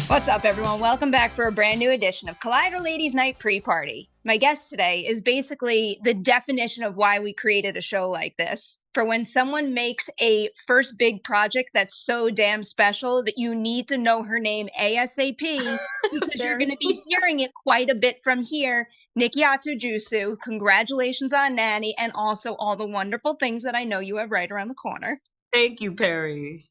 What's up, everyone? Welcome back for a brand new edition of Collider Ladies Night Pre-Party. My guest today is basically the definition of why we created a show like this. For when someone makes a first big project that's so damn special that you need to know her name ASAP because you're going to be hearing it quite a bit from here. Nikyatu Jusu, congratulations on Nanny, and also all the wonderful things that I know you have right around the corner. Thank you, Perry.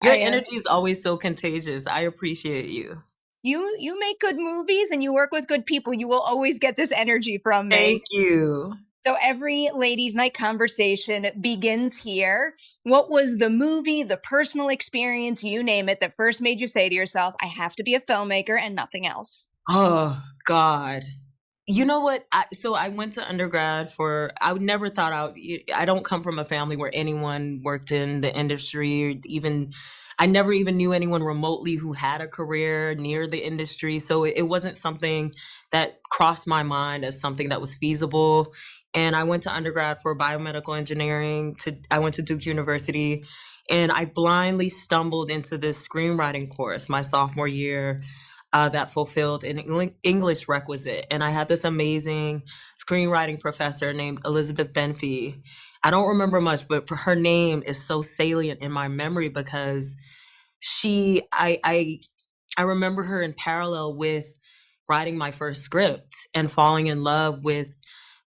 Your energy is always so contagious. I appreciate you. You make good movies and you work with good people. You will always get this energy from me. Thank you. So every ladies' night conversation begins here. What was the movie, the personal experience, you name it, that first made you say to yourself, I have to be a filmmaker and nothing else? Oh, God. You know what? So I went to undergrad I never thought I don't come from a family where anyone worked in the industry, or I never even knew anyone remotely who had a career near the industry. So it wasn't something that crossed my mind as something that was feasible. And I went to undergrad for biomedical engineering. I went to Duke University, and I blindly stumbled into this screenwriting course my sophomore year. That fulfilled an English requisite. And I had this amazing screenwriting professor named Elizabeth Benfey. I don't remember much, but her name is so salient in my memory because I remember her in parallel with writing my first script and falling in love with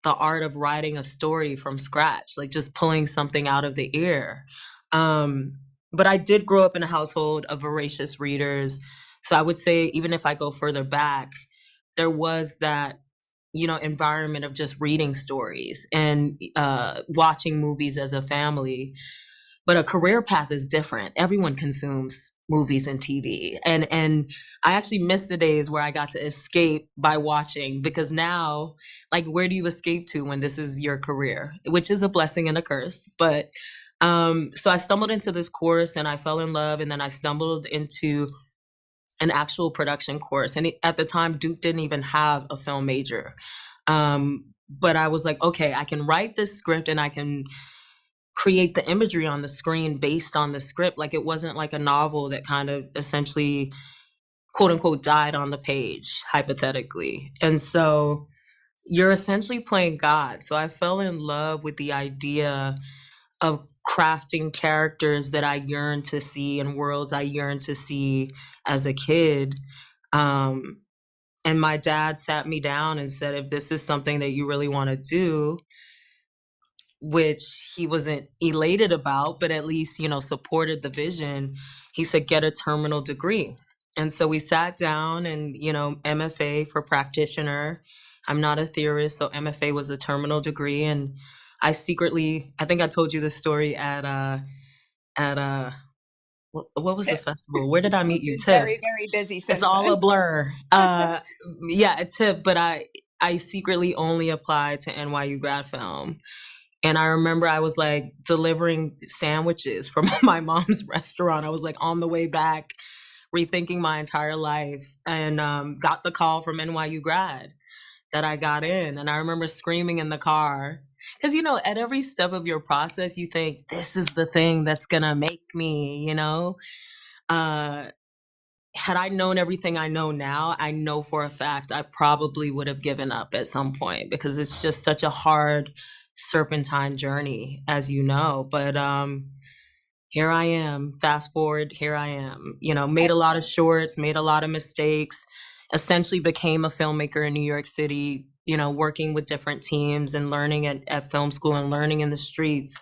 the art of writing a story from scratch, like just pulling something out of the air. But I did grow up in a household of voracious readers. So I would say, even if I go further back, there was that, environment of just reading stories and watching movies as a family. But a career path is different. Everyone consumes movies and TV. And I actually miss the days where I got to escape by watching, because now, like, where do you escape to when this is your career? Which is a blessing and a curse. But so I stumbled into this course and I fell in love, and then I stumbled into an actual production course. And at the time, Duke didn't even have a film major. But I was like, okay, I can write this script and I can create the imagery on the screen based on the script. Like, it wasn't like a novel that kind of essentially, quote unquote, died on the page, hypothetically. And so you're essentially playing God. So I fell in love with the idea of crafting characters that I yearned to see and worlds I yearned to see as a kid. And my dad sat me down and said, if this is something that you really want to do, which he wasn't elated about, but at least, supported the vision, he said, get a terminal degree. And so we sat down and, MFA for practitioner. I'm not a theorist, so MFA was a terminal degree. And I think I told you the story at what was the festival? Where did I meet you? TIFF. Very, very busy. It's all a blur. Yeah, at TIFF, but I secretly only applied to NYU grad film. And I remember I was like delivering sandwiches from my mom's restaurant. I was like on the way back, rethinking my entire life, and got the call from NYU grad that I got in. And I remember screaming in the car. Because, at every step of your process, you think, this is the thing that's going to make me, Had I known everything I know now, I know for a fact I probably would have given up at some point, because it's just such a hard serpentine journey, as you know. But here I am. Fast forward, here I am. Made a lot of shorts, made a lot of mistakes, essentially became a filmmaker in New York City, working with different teams and learning at film school and learning in the streets,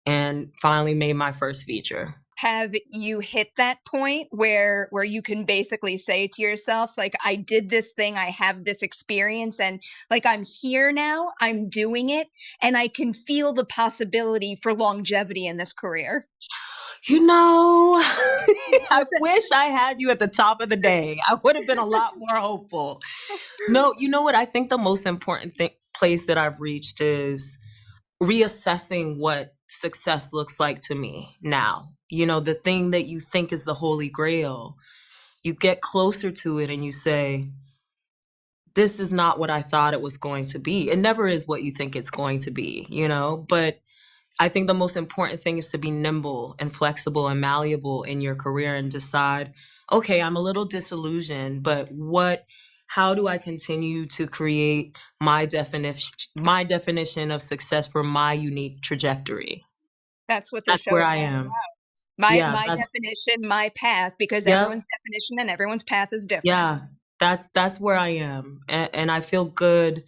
and finally made my first feature. Have you hit that point where you can basically say to yourself, like, I did this thing, I have this experience, and like, I'm here now, I'm doing it, and I can feel the possibility for longevity in this career? I wish I had you at the top of the day. I would have been a lot more hopeful. No, you know what? I think the most important place that I've reached is reassessing what success looks like to me now. The thing that you think is the holy grail, you get closer to it and you say, this is not what I thought it was going to be. It never is what you think it's going to be, but I think the most important thing is to be nimble and flexible and malleable in your career and decide, okay, I'm a little disillusioned, but how do I continue to create my definition of success for my unique trajectory? That's what the That's show where is I all am. about. Yeah, My that's definition, my path, because yep. everyone's definition and everyone's path is different. Yeah, that's where I am. And I feel good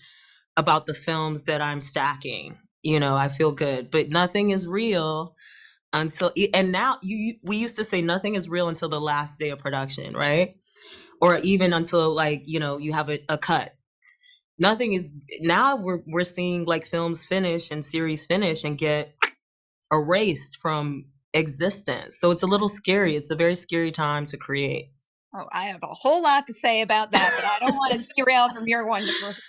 about the films that I'm stacking. You know, I feel good, but nothing is real until and now we used to say nothing is real until the last day of production, right? Or even until like, you know, you have a cut. Nothing is now we're seeing like films finish and series finish and get erased from existence. So it's a little scary. It's a very scary time to create. Oh, I have a whole lot to say about that, but I don't want to derail from your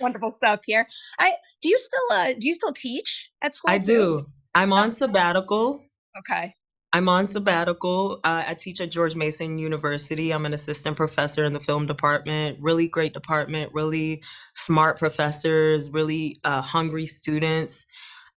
wonderful stuff here. I do you still teach at I school too? do. I'm Oh, on sabbatical. okay. I'm on sabbatical. I teach at George Mason University. I'm an assistant professor in the film department. Really great department, really smart professors, really hungry students.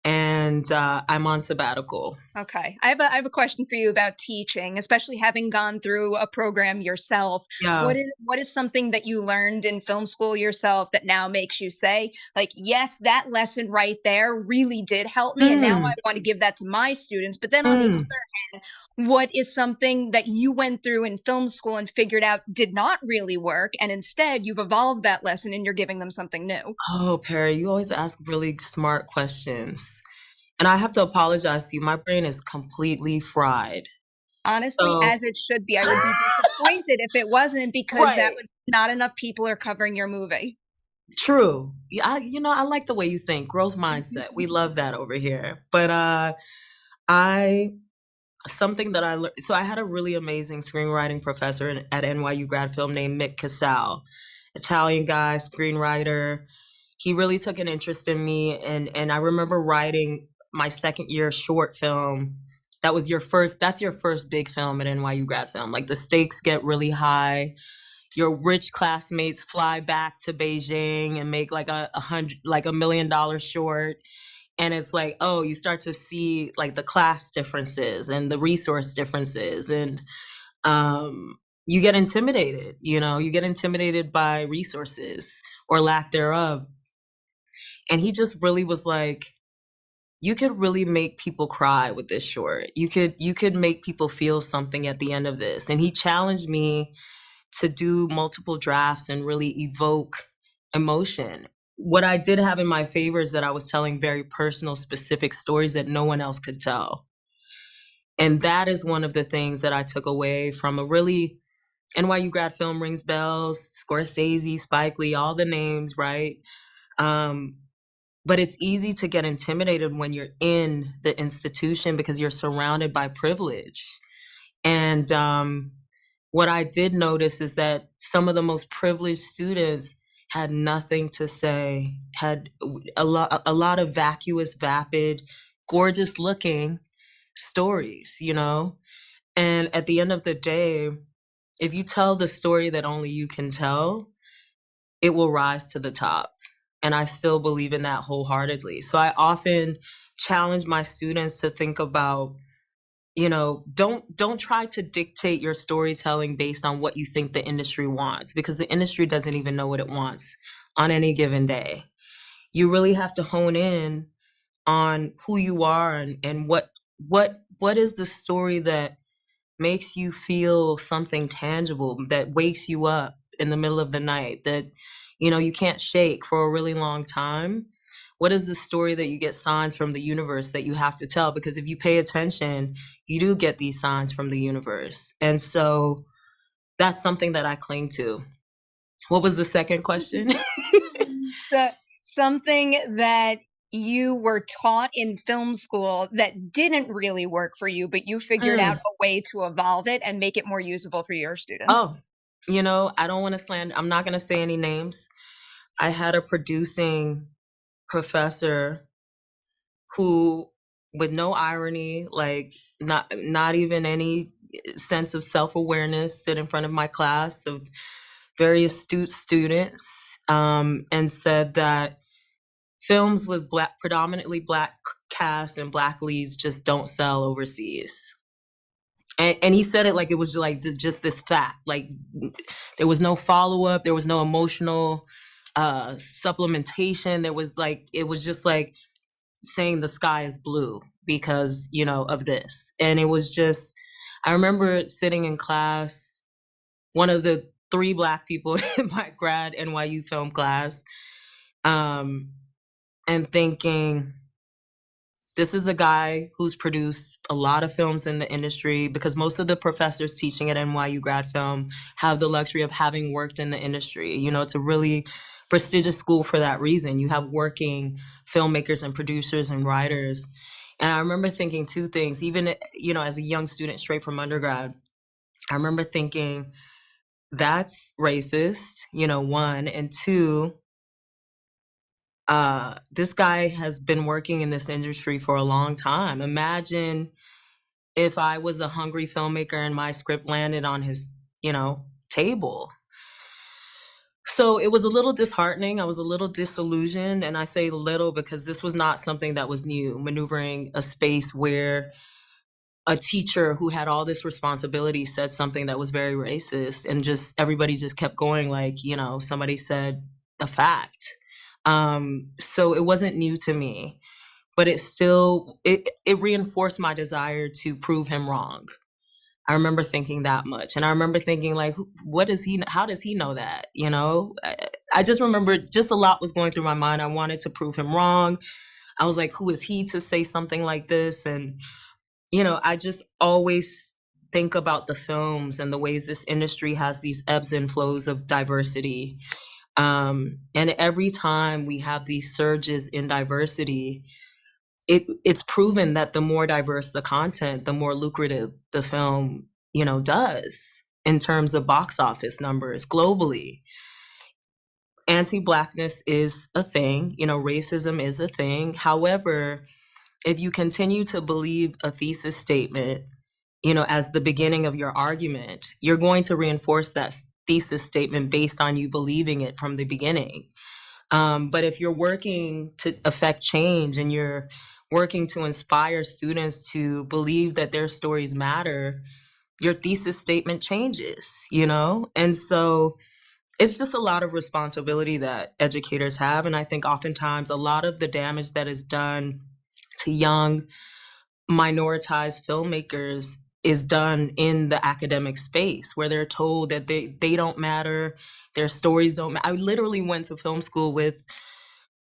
And I'm on sabbatical. Okay. I have a question for you about teaching, especially having gone through a program yourself. Yeah. What is something that you learned in film school yourself that now makes you say, like, yes, that lesson right there really did help me, and now I Mm, want to give that to my students. But then on the mm. other hand, what is something that you went through in film school and figured out did not really work, and instead you've evolved that lesson and you're giving them something new? Oh, Perry, you always ask really smart questions. And I have to apologize to you. My brain is completely fried. Honestly, So, as it should be. I would be disappointed if it wasn't because that right. would not enough people are covering your movie. True. Yeah, I like the way you think. Growth mindset. We love that over here. But I something that I learned. So I had a really amazing screenwriting professor at NYU grad film named Mick Casal, Italian guy, screenwriter. He really took an interest in me, and I remember writing my second year short film. That's your first big film at NYU grad film. Like the stakes get really high. Your rich classmates fly back to Beijing and make like $1 million short. And it's like, oh, you start to see like the class differences and the resource differences. And you get intimidated, you get intimidated by resources or lack thereof. And he just really was like, you could really make people cry with this short. You could make people feel something at the end of this. And he challenged me to do multiple drafts and really evoke emotion. What I did have in my favor is that I was telling very personal, specific stories that no one else could tell. And that is one of the things that I took away from a really NYU grad film rings bells, Scorsese, Spike Lee, all the names, right? Um, but it's easy to get intimidated when you're in the institution because you're surrounded by privilege. And what I did notice is that some of the most privileged students had nothing to say, had a lot of vacuous, vapid, gorgeous looking stories, And at the end of the day, if you tell the story that only you can tell, it will rise to the top. And I still believe in that wholeheartedly. So I often challenge my students to think about, don't try to dictate your storytelling based on what you think the industry wants, because the industry doesn't even know what it wants on any given day. You really have to hone in on who you are and what is the story that makes you feel something tangible, that wakes you up in the middle of the night, that you can't shake for a really long time. What is the story that you get signs from the universe that you have to tell? Because if you pay attention, you do get these signs from the universe. And so that's something that I cling to. What was the second question? So something that you were taught in film school that didn't really work for you, but you figured out Mm. a way to evolve it and make it more usable for your students. Oh, I don't want to slander. I'm not going to say any names. I had a producing professor who, with no irony, like not even any sense of self-awareness, sit in front of my class of very astute students, and said that films with predominantly black cast and black leads just don't sell overseas. And he said it like it was like just this fact. Like there was no follow up, there was no emotional supplementation. There was like, it was just like saying the sky is blue because, you know, of this. And it was just, I remember sitting in class, one of the 3 black people in my grad NYU film class, and thinking, this is a guy who's produced a lot of films in the industry, because most of the professors teaching at NYU grad film have the luxury of having worked in the industry. You know, it's a really prestigious school for that reason. You have working filmmakers and producers and writers. And I remember thinking 2 things, even, you know, as a young student straight from undergrad, I remember thinking, that's racist, you know, 1, and 2, this guy has been working in this industry for a long time. Imagine if I was a hungry filmmaker and my script landed on his, you know, table. So it was a little disheartening. I was a little disillusioned. And I say little because this was not something that was new, maneuvering a space where a teacher who had all this responsibility said something that was very racist, and just everybody just kept going like, you know, somebody said a fact. So it wasn't new to me, but it still, it reinforced my desire to prove him wrong. I remember thinking that much. And I remember thinking like, how does he know that? You know, I just remember just a lot was going through my mind. I wanted to prove him wrong. I was like, who is he to say something like this? And, you know, I just always think about the films and the ways this industry has these ebbs and flows of diversity. And every time we have these surges in diversity, it's proven that the more diverse the content, the more lucrative the film, you know, does in terms of box office numbers globally. Anti-Blackness is a thing, you know, racism is a thing. However, if you continue to believe a thesis statement, you know, as the beginning of your argument, you're going to reinforce that thesis statement based on you believing it from the beginning. But if you're working to affect change and you're working to inspire students to believe that their stories matter, your thesis statement changes, you know? And so it's just a lot of responsibility that educators have. And I think oftentimes a lot of the damage that is done to young minoritized filmmakers is done in the academic space, where they're told that they don't matter, their stories don't matter. I literally went to film school with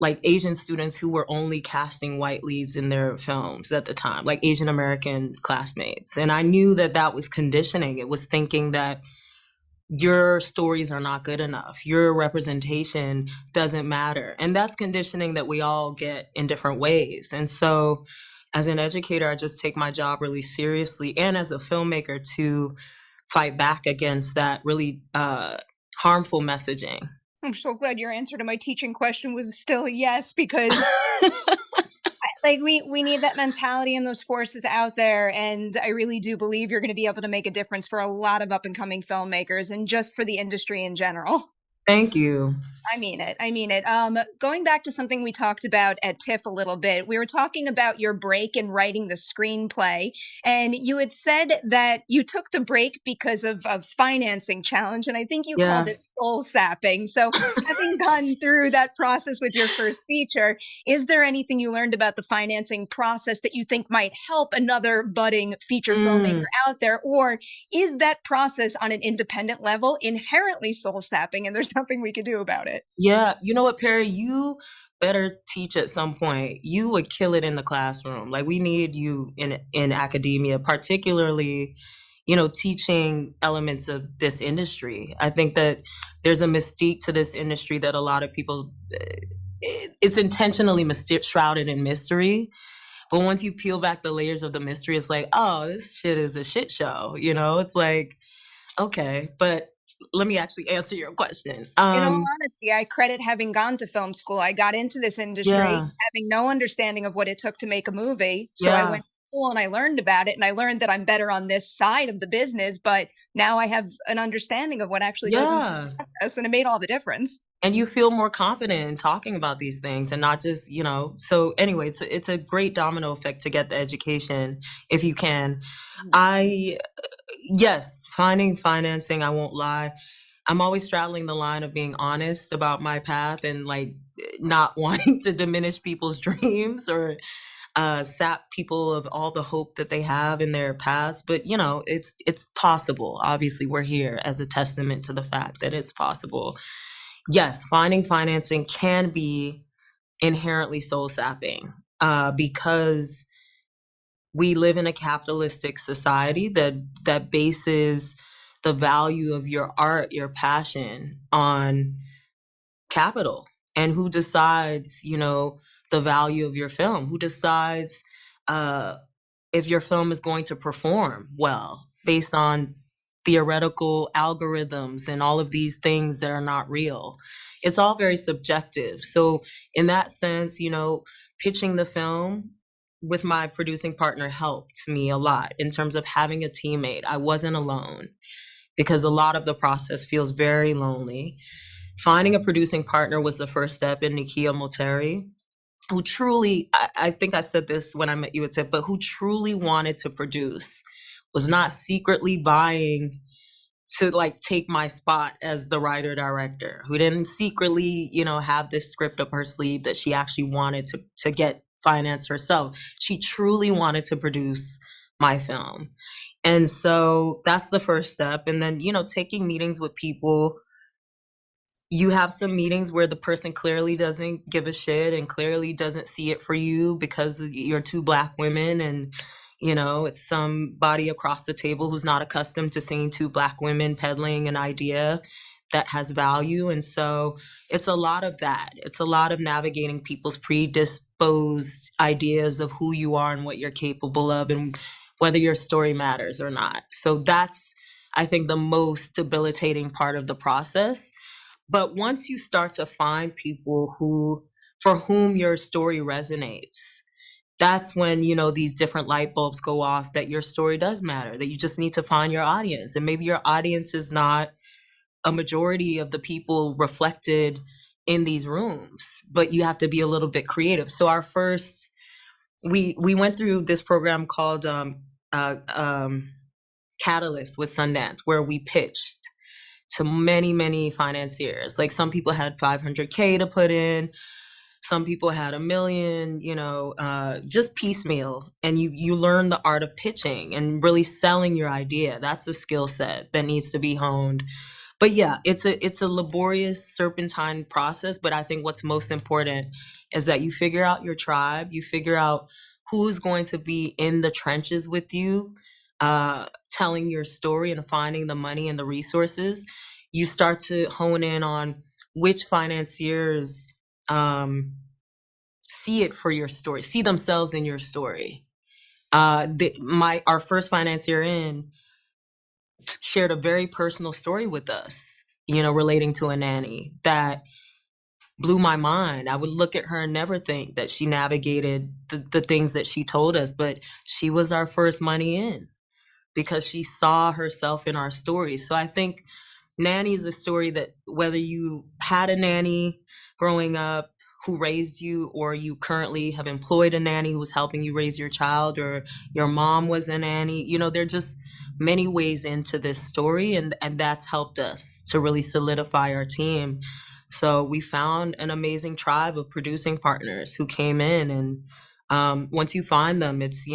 like Asian students who were only casting white leads in their films at the time, like Asian American classmates. And I knew that that was conditioning. It was thinking that your stories are not good enough. Your representation doesn't matter. And that's conditioning that we all get in different ways. And so as an educator, I just take my job really seriously, and as a filmmaker to fight back against that really harmful messaging. I'm so glad your answer to my teaching question was still yes, because like we need that mentality and those forces out there. And I really do believe you're going to be able to make a difference for a lot of up and coming filmmakers and just for the industry in general. Thank you. I mean it. I mean it. Going back to something we talked about at TIFF a little bit, we were talking about your break in writing the screenplay, and you had said that you took the break because of a financing challenge, and I think you called it soul sapping. So having gone through that process with your first feature, is there anything you learned about the financing process that you think might help another budding feature filmmaker out there? Or is that process on an independent level inherently soul sapping and there's nothing we can do about it? Yeah. You know what, Perry? You better teach at some point. You would kill it in the classroom. Like, we need you in academia, particularly, you know, teaching elements of this industry. I think that there's a mystique to this industry that a lot of people, it's intentionally shrouded in mystery. But once you peel back the layers of the mystery, it's like, oh, this shit is a shit show. You know, it's like, okay, but let me actually answer your question. In all honesty, I credit having gone to film school. I got into this industry having no understanding of what it took to make a movie. So I went to school and I learned about it, and I learned that I'm better on this side of the business. But now I have an understanding of what actually goes into the process, and it made all the difference. And you feel more confident in talking about these things and not just, so anyway, it's a great domino effect to get the education if you can. Yes, finding financing, I won't lie. I'm always straddling the line of being honest about my path and like not wanting to diminish people's dreams or sap people of all the hope that they have in their paths. But it's possible. Obviously, we're here as a testament to the fact that it's possible. Yes, finding financing can be inherently soul sapping because we live in a capitalistic society that bases the value of your art, your passion on capital. And who decides, the value of your film? Who decides if your film is going to perform well based on theoretical algorithms and all of these things that are not real? It's all very subjective. So in that sense, pitching the film with my producing partner helped me a lot in terms of having a teammate. I wasn't alone because a lot of the process feels very lonely. Finding a producing partner was the first step in Nikyatu Jusu, who truly, I think I said this when I met you at TIP, but who truly wanted to produce, was not secretly vying to like take my spot as the writer director, who didn't secretly, have this script up her sleeve that she actually wanted to get financed herself. She truly wanted to produce my film. And so that's the first step. And then, taking meetings with people. You have some meetings where the person clearly doesn't give a shit and clearly doesn't see it for you because you're two Black women and, it's somebody across the table who's not accustomed to seeing two Black women peddling an idea that has value. And so it's a lot of that. It's a lot of navigating people's predisposed ideas of who you are and what you're capable of and whether your story matters or not. So that's, I think, the most debilitating part of the process. But once you start to find people for whom your story resonates, that's when, these different light bulbs go off that your story does matter, that you just need to find your audience. And maybe your audience is not a majority of the people reflected in these rooms, but you have to be a little bit creative. So we went through this program called Catalyst with Sundance, where we pitched to many, many financiers. Like some people had $500K to put in, some people had $1 million, just piecemeal. And you learn the art of pitching and really selling your idea. That's a skill set that needs to be honed. But yeah, it's a laborious serpentine process. But I think what's most important is that you figure out your tribe, you figure out who's going to be in the trenches with you, telling your story and finding the money and the resources. You start to hone in on which financiers see it for your story, see themselves in your story. Our first financier in shared a very personal story with us, relating to a nanny that blew my mind. I would look at her and never think that she navigated the things that she told us, but she was our first money in because she saw herself in our stories. So I think Nanny is a story that whether you had a nanny growing up who raised you, or you currently have employed a nanny who was helping you raise your child, or your mom was a nanny, there are just many ways into this story. And that's helped us to really solidify our team. So we found an amazing tribe of producing partners who came in. And once you find them, it's,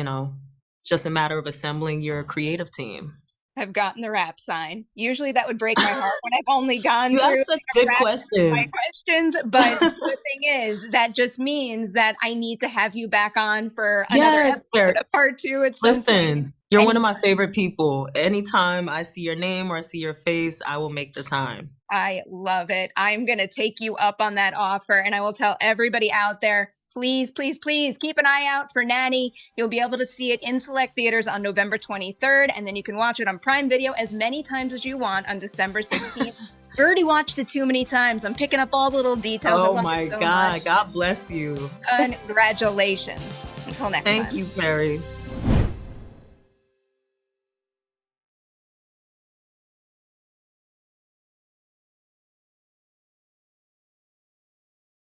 just a matter of assembling your creative team. I've gotten the rap sign. Usually that would break my heart when I've only gone you through have such good my questions. But the thing is, that just means that I need to have you back on for another episode, a part 2 at some point. You're one of my favorite people. Anytime I see your name or I see your face, I will make the time. I love it. I'm going to take you up on that offer, and I will tell everybody out there, please, please, please keep an eye out for Nanny. You'll be able to see it in select theaters on November 23rd, and then you can watch it on Prime Video as many times as you want on December 16th. I've already watched it too many times. I'm picking up all the little details. Oh my God. God bless you. Congratulations. Until next time. Thank you, Perry.